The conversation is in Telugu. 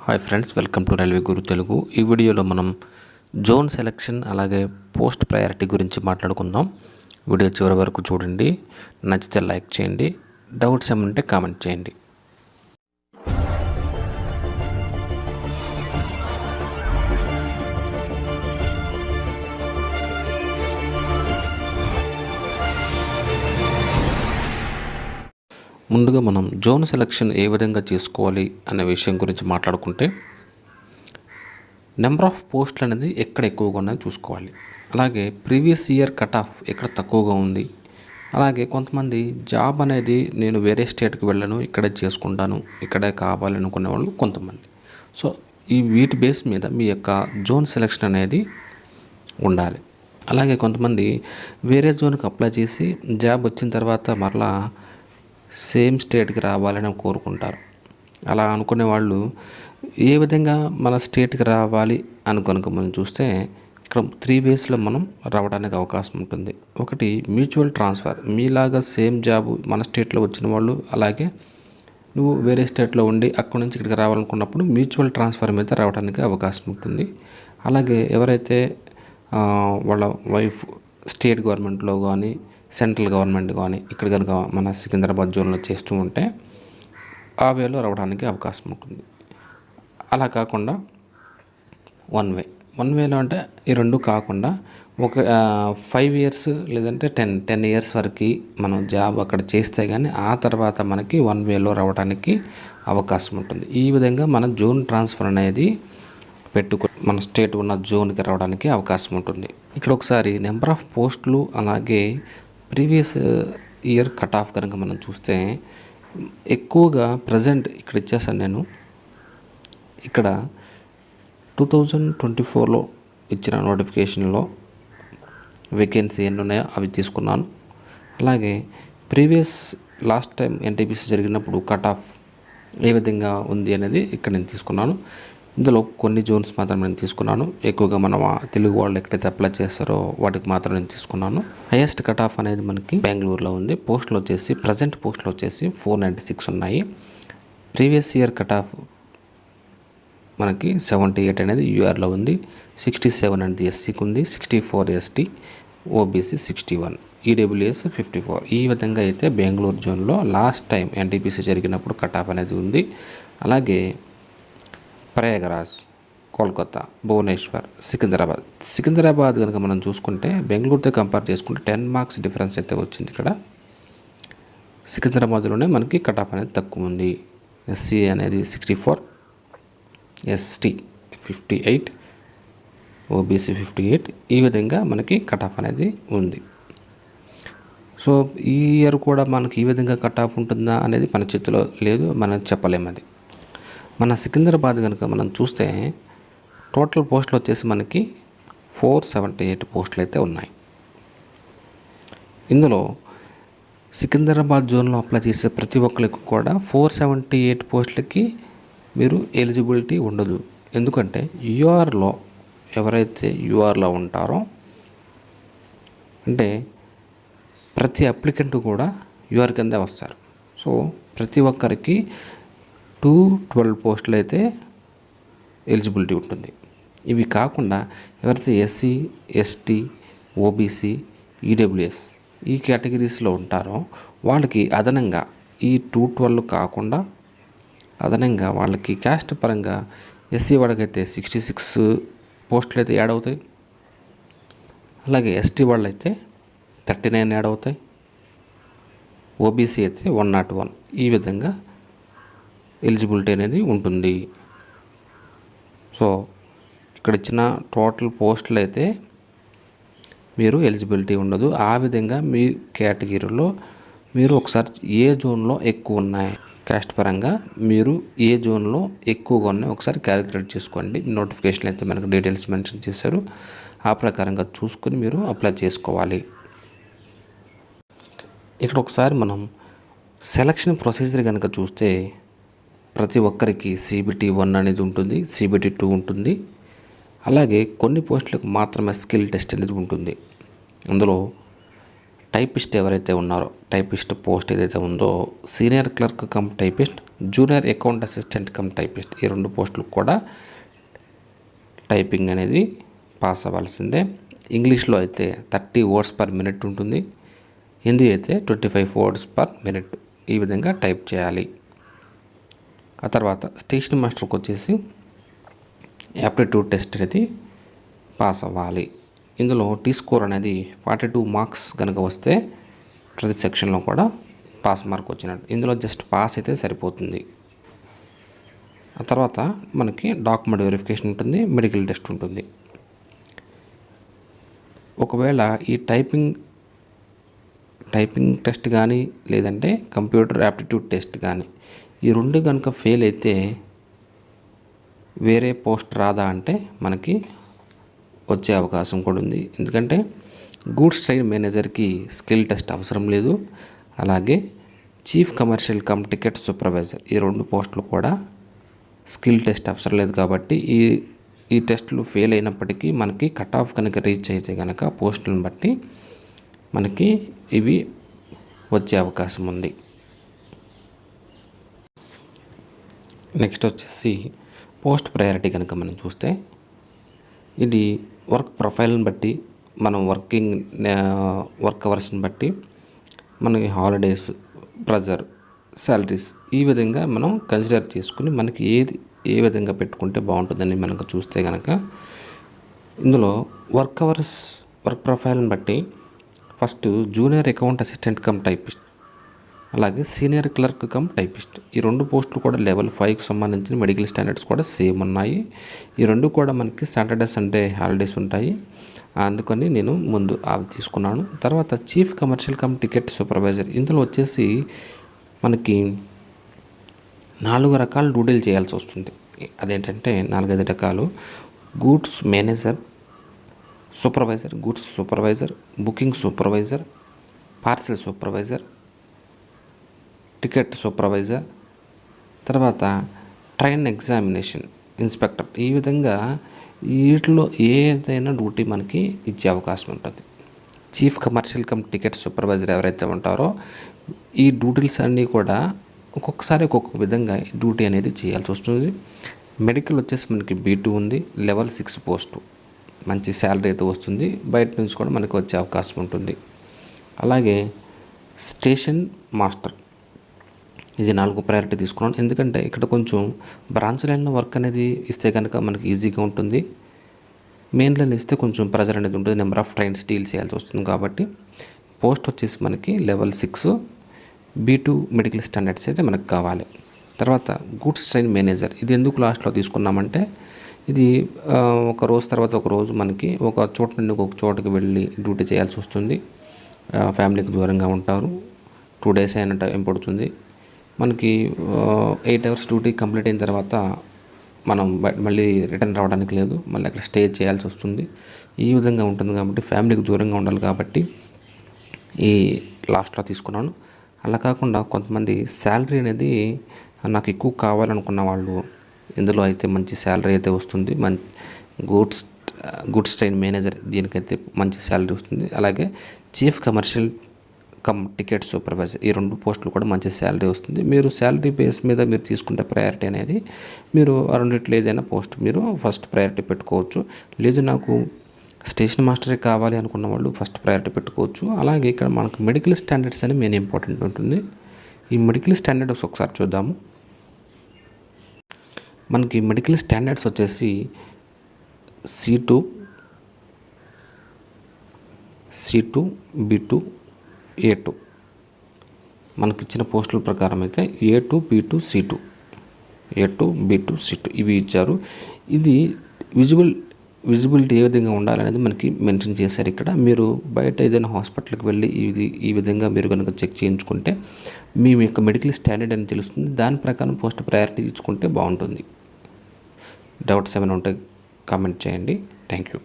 Hi friends, welcome to railway Guru Telugu. ఈ వీడియోలో మనం జోన్ సెలెక్షన్ అలాగే పోస్ట్ ప్రయారిటీ గురించి మాట్లాడుకుందాం. వీడియో చివరి వరకు చూడండి. నచ్చితే లైక్ చేయండి, డౌట్స్ ఏమంటే కామెంట్ చేయండి. ముందుగా మనం జోన్ సెలెక్షన్ ఏ విధంగా చేసుకోవాలి అనే విషయం గురించి మాట్లాడుకుంటే, నెంబర్ ఆఫ్ పోస్టులు అనేది ఎక్కడ ఎక్కువగా ఉన్నాయో చూసుకోవాలి. అలాగే ప్రీవియస్ ఇయర్ కట్ ఆఫ్ ఎక్కడ తక్కువగా ఉంది. అలాగే కొంతమంది జాబ్ అనేది నేను వేరే స్టేట్కి వెళ్ళను, ఇక్కడే చేసుకుంటాను, ఇక్కడే కావాలనుకునే వాళ్ళు కొంతమంది. సో ఈ వీటి బేస్ మీద మీ యొక్క జోన్ సెలెక్షన్ అనేది ఉండాలి. అలాగే కొంతమంది వేరే జోన్కి అప్లై చేసి జాబ్ వచ్చిన తర్వాత మరలా సేమ్ స్టేట్కి రావాలని కోరుకుంటారు. అలా అనుకునే వాళ్ళు ఏ విధంగా మన స్టేట్కి రావాలి అని కనుక మనం చూస్తే, ఇక్కడ 3 వేస్లో మనం రావడానికి అవకాశం ఉంటుంది. ఒకటి మ్యూచువల్ ట్రాన్స్ఫర్. మీలాగా సేమ్ జాబ్ మన స్టేట్లో వచ్చిన వాళ్ళు, అలాగే నువ్వు వేరే స్టేట్లో ఉండి అక్కడి నుంచి ఇక్కడికి రావాలనుకున్నప్పుడు మ్యూచువల్ ట్రాన్స్ఫర్ మీద రావడానికి అవకాశం ఉంటుంది. అలాగే ఎవరైతే వాళ్ళ వైఫ్ స్టేట్ గవర్నమెంట్లో కానీ సెంట్రల్ గవర్నమెంట్ కానీ ఇక్కడ కనుక మన సికింద్రాబాద్ జోన్లో చేస్తూ ఉంటే ఆ వేలో రావడానికి అవకాశం ఉంటుంది. అలా కాకుండా వన్ వేలో అంటే ఈ రెండు కాకుండా ఒక 5 ఇయర్స్ లేదంటే 10 ఇయర్స్ వరకు మనం జాబ్ అక్కడ చేస్తే కానీ ఆ తర్వాత మనకి 1 వేలో రావడానికి అవకాశం ఉంటుంది. ఈ విధంగా మన జోన్ ట్రాన్స్ఫర్ అనేది పెట్టుకొని మన స్టేట్ ఉన్న జోన్కి రావడానికి అవకాశం ఉంటుంది. ఇక్కడ ఒకసారి నెంబర్ ఆఫ్ పోస్టులు అలాగే ప్రీవియస్ ఇయర్ కట్ ఆఫ్ కనుక మనం చూస్తే, ఎక్కువగా ప్రజెంట్ ఇక్కడ ఇచ్చేసాను నేను. ఇక్కడ 2024లో ఇచ్చిన నోటిఫికేషన్లో వేకెన్సీ ఎన్ని ఉన్నాయో అవి తీసుకున్నాను. అలాగే ప్రీవియస్ లాస్ట్ టైం ఎన్టీపీసీ జరిగినప్పుడు కట్ ఆఫ్ ఏ విధంగా ఉంది అనేది ఇక్కడ నేను తీసుకున్నాను. ఇందులో కొన్ని జోన్స్ మాత్రం నేను తీసుకున్నాను. ఎక్కువగా మన తెలుగు వాళ్ళు ఎక్కడైతే అప్లై చేస్తారో వాటికి మాత్రం నేను తీసుకున్నాను. హైయెస్ట్ కట్ ఆఫ్ అనేది మనకి బెంగళూరులో ఉంది. పోస్టులు వచ్చేసి ప్రజెంట్ పోస్టులు వచ్చేసి 496 ఉన్నాయి. ప్రీవియస్ ఇయర్ కట్ ఆఫ్ మనకి 78 అనేది యూఆర్లో ఉంది. 67 అనేది ఎస్సీకి ఉంది. 64 ఎస్టీ, ఓబీసీ 61, ఈడబ్ల్యూఎస్ 54. ఈ విధంగా అయితే బెంగళూరు జోన్లో లాస్ట్ టైం ఎన్టీపీసీ జరిగినప్పుడు కట్ ఆఫ్ అనేది ఉంది. అలాగే ప్రయాగరాజ్, కోల్కతా, భువనేశ్వర్, సికింద్రాబాద్ కనుక మనం చూసుకుంటే బెంగళూరుతో కంపేర్ చేసుకుంటే 10 మార్క్స్ డిఫరెన్స్ అయితే వచ్చింది. ఇక్కడ సికింద్రాబాద్లోనే మనకి కట్ ఆఫ్ అనేది తక్కువ ఉంది. ఎస్సీ అనేది 64, ఎస్టీ 58, ఓబీసీ 58. ఈ విధంగా మనకి కట్ ఆఫ్ అనేది ఉంది. సో ఈ ఇయర్ కూడా మనకి ఈ విధంగా కట్ ఆఫ్ ఉంటుందా అనేది మన చేతిలో లేదు, మనం చెప్పలేము. అది మన సికింద్రాబాద్ కనుక మనం చూస్తే టోటల్ పోస్టులు వచ్చేసి మనకి 478 పోస్టులు అయితే ఉన్నాయి. ఇందులో సికింద్రాబాద్ జోన్లో అప్లై చేసే ప్రతి ఒక్కరికి కూడా 478 పోస్టులకి మీరు ఎలిజిబిలిటీ ఉండదు. ఎందుకంటే యూఆర్లో ఎవరైతే యూఆర్లో ఉంటారో, అంటే ప్రతి అప్లికెంట్ కూడా యూఆర్ కిందే వస్తారు. సో ప్రతి ఒక్కరికి 212 పోస్టులు అయితే ఎలిజిబిలిటీ ఉంటుంది. ఇవి కాకుండా ఎవరైతే ఎస్సీ, ఎస్టీ, ఓబీసీ, ఈడబ్ల్యూఎస్ ఈ కేటగిరీస్లో ఉంటారో వాళ్ళకి అదనంగా ఈ 212 కాకుండా అదనంగా వాళ్ళకి క్యాస్ట్ పరంగా ఎస్సీ వాళ్ళకైతే 66 పోస్టులు అయితే యాడ్ అవుతాయి. అలాగే ఎస్టీ వాళ్ళైతే 39 యాడ్ అవుతాయి. ఓబీసీ అయితే 101. ఈ విధంగా ఎలిజిబిలిటీ అనేది ఉంటుంది. సో ఇక్కడ ఇచ్చిన టోటల్ పోస్టులు అయితే మీరు ఎలిజిబిలిటీ ఉండదు. ఆ విధంగా మీ కేటగిరీలో మీరు ఒకసారి ఏ జోన్లో ఎక్కువ ఉన్నాయి, క్యాస్ట్ పరంగా మీరు ఏ జోన్లో ఎక్కువగా ఉన్నాయి ఒకసారి క్యాలిక్యులేట్ చేసుకోండి. నోటిఫికేషన్ అయితే మనకు డీటెయిల్స్ మెన్షన్ చేశారు. ఆ ప్రకారంగా చూసుకొని మీరు అప్లై చేసుకోవాలి. ఇక్కడ ఒకసారి మనం సెలక్షన్ ప్రొసీజర్ కనుక చూస్తే, ప్రతి ఒక్కరికి CBT 1 అనేది ఉంటుంది, CBT 2 ఉంటుంది. అలాగే కొన్ని పోస్టులకు మాత్రమే స్కిల్ టెస్ట్ అనేది ఉంటుంది. అందులో టైపిస్ట్ ఎవరైతే ఉన్నారో, టైపిస్ట్ పోస్ట్ ఏదైతే ఉందో senior clerk cum typist junior account assistant cum typist ఈ 2 పోస్టులకు కూడా టైపింగ్ అనేది పాస్ అవ్వాల్సిందే. ఇంగ్లీష్లో అయితే 30 వర్డ్స్ పర్ మినిట్ ఉంటుంది. హిందీ అయితే 25 వర్డ్స్ పర్ మినిట్ ఈ విధంగా టైప్ చేయాలి. ఆ తర్వాత స్టేషన్ మాస్టర్కి వచ్చేసి యాప్టిట్యూడ్ టెస్ట్ అనేది పాస్ అవ్వాలి. ఇందులో టీ స్కోర్ అనేది 42 మార్క్స్ కనుక వస్తే ప్రతి సెక్షన్లో కూడా పాస్ మార్క్ వచ్చినట్టు. ఇందులో జస్ట్ పాస్ అయితే సరిపోతుంది. ఆ తర్వాత మనకి డాక్యుమెంట్ వెరిఫికేషన్ ఉంటుంది, మెడికల్ టెస్ట్ ఉంటుంది. ఒకవేళ ఈ టైపింగ్ టెస్ట్ కానీ లేదంటే కంప్యూటర్ యాప్టిట్యూడ్ టెస్ట్ కానీ ఈ 2 కనుక ఫెయిల్ అయితే వేరే పోస్ట్ రాదా అంటే మనకి వచ్చే అవకాశం కూడా ఉంది. ఎందుకంటే గూడ్స్ ట్రైన్ మేనేజర్కి స్కిల్ టెస్ట్ అవసరం లేదు. అలాగే chief commercial come ticket supervisor ఈ 2 పోస్టులు కూడా స్కిల్ టెస్ట్ అవసరం లేదు. కాబట్టి ఈ టెస్టులు ఫెయిల్ అయినప్పటికీ మనకి కట్ ఆఫ్ కనుక రీచ్ అయితే కనుక పోస్టులను బట్టి మనకి ఇవి వచ్చే అవకాశం ఉంది. నెక్స్ట్ వచ్చేసి పోస్ట్ ప్రయారిటీ కనుక మనం చూస్తే ఇది వర్క్ ప్రొఫైల్ని బట్టి మనం వర్క్ అవర్స్ని బట్టి మనకి హాలిడేస్, ప్రెజర్, శాలరీస్ ఈ విధంగా మనం కన్సిడర్ చేసుకుని మనకి ఏ విధంగా పెట్టుకుంటే బాగుంటుందని మనకు చూస్తే కనుక ఇందులో వర్క్ అవర్స్ వర్క్ ప్రొఫైల్ని బట్టి first junior account assistant cum typist అలాగే సీనియర్ క్లర్క్ కమ్ టైపిస్ట్ ఈ 2 పోస్టులు కూడా లెవెల్ 5కి సంబంధించిన మెడికల్ స్టాండర్డ్స్ కూడా సేమ్ ఉన్నాయి. ఈ 2 కూడా మనకి సాటర్డే సండే హాలిడేస్ ఉంటాయి. అందుకని నేను ముందు అవి తీసుకున్నాను. తర్వాత chief commercial come ticket supervisor ఇందులో వచ్చేసి మనకి 4 రకాల డ్యూటీలు చేయాల్సి వస్తుంది. అదేంటంటే 4-5 రకాలు: goods manager supervisor, goods supervisor, booking supervisor, parcel supervisor, ticket supervisor, తర్వాత ట్రైన్ ఎగ్జామినేషన్ ఇన్స్పెక్టర్. ఈ విధంగా వీటిలో ఏదైనా డ్యూటీ మనకి ఇచ్చే అవకాశం ఉంటుంది. Chief commercial come ticket supervisor ఎవరైతే ఉంటారో ఈ డ్యూటీస్ అన్నీ కూడా ఒక్కొక్కసారి ఒక్కొక్క విధంగా డ్యూటీ అనేది చేయాల్సి వస్తుంది. మెడికల్ వచ్చేసి మనకి B2 ఉంది, లెవెల్ 6 పోస్టు, మంచి శాలరీ అయితే వస్తుంది. బయట నుంచి కూడా మనకి వచ్చే అవకాశం ఉంటుంది. అలాగే స్టేషన్ మాస్టర్ ఇది 4 ప్రయారిటీ తీసుకున్నాను. ఎందుకంటే ఇక్కడ కొంచెం బ్రాంచ్ లైన్లో వర్క్ అనేది ఇస్తే కనుక మనకి ఈజీగా ఉంటుంది. మెయిన్ లైన్ ఇస్తే కొంచెం ప్రెజర్ అనేది ఉంటుంది, నెంబర్ ఆఫ్ ట్రైన్స్ డీల్ చేయాల్సి వస్తుంది. కాబట్టి పోస్ట్ వచ్చేసి మనకి లెవెల్ 6 B2 మెడికల్ స్టాండర్డ్స్ అయితే మనకు కావాలి. తర్వాత గూడ్స్ ట్రైన్ మేనేజర్ ఇది ఎందుకు లాస్ట్లో తీసుకున్నామంటే ఇది ఒక రోజు తర్వాత ఒక రోజు మనకి ఒక చోట నుండి ఒక చోటుకి వెళ్ళి డ్యూటీ చేయాల్సి వస్తుంది. ఫ్యామిలీకి దూరంగా ఉంటారు. 2 days అయిన టైం పడుతుంది. మనకి 8 hours డ్యూటీ కంప్లీట్ అయిన తర్వాత మనం మళ్ళీ రిటర్న్ రావడానికి లేదు, మళ్ళీ అక్కడ స్టే చేయాల్సి వస్తుంది. ఈ విధంగా ఉంటుంది కాబట్టి ఫ్యామిలీకి దూరంగా ఉండాలి కాబట్టి ఈ లాస్ట్లో తీసుకున్నాను. అలా కాకుండా కొంతమంది శాలరీ అనేది నాకు ఎక్కువ కావాలనుకున్న వాళ్ళు ఇందులో అయితే మంచి శాలరీ అయితే వస్తుంది. గూడ్స్ ట్రైన్ మేనేజర్ దీనికైతే మంచి శాలరీ వస్తుంది. అలాగే chief commercial come ticket supervisor ఈ 2 పోస్టులు కూడా మంచి శాలరీ వస్తుంది. మీరు శాలరీ బేస్ మీద మీరు తీసుకుంటే ప్రయారిటీ అనేది మీరు ఆ రెండిట్లో ఏదైనా పోస్ట్ మీరు ఫస్ట్ ప్రయారిటీ పెట్టుకోవచ్చు. లేదు నాకు స్టేషన్ మాస్టరే కావాలి అనుకున్న వాళ్ళు ఫస్ట్ ప్రయారిటీ పెట్టుకోవచ్చు. అలాగే ఇక్కడ మనకు మెడికల్ స్టాండర్డ్స్ అని మెయిన్ ఇంపార్టెంట్ ఉంటుంది. ఈ మెడికల్ స్టాండర్డ్స్ ఒకసారి చూద్దాము. మనకి మెడికల్ స్టాండర్డ్స్ వచ్చేసి C2, B2, A2 మనకిచ్చిన పోస్టుల ప్రకారం అయితే A2, B2, C2, A2, B2, C2 ఇవి ఇచ్చారు. ఇది విజిబిలిటీ ఏ విధంగా ఉండాలనేది మనకి మెన్షన్ చేశారు. ఇక్కడ మీరు బయట ఏదైనా హాస్పిటల్కి వెళ్ళి ఈ విధంగా మీరు కనుక చెక్ చేయించుకుంటే మీ యొక్క మెడికల్ స్టాండర్డ్ అని తెలుస్తుంది. దాని ప్రకారం పోస్ట్ ప్రయారిటీ ఇచ్చుకుంటే బాగుంటుంది. డౌట్స్ ఏమైనా ఉంటే కామెంట్ చేయండి. Thank you.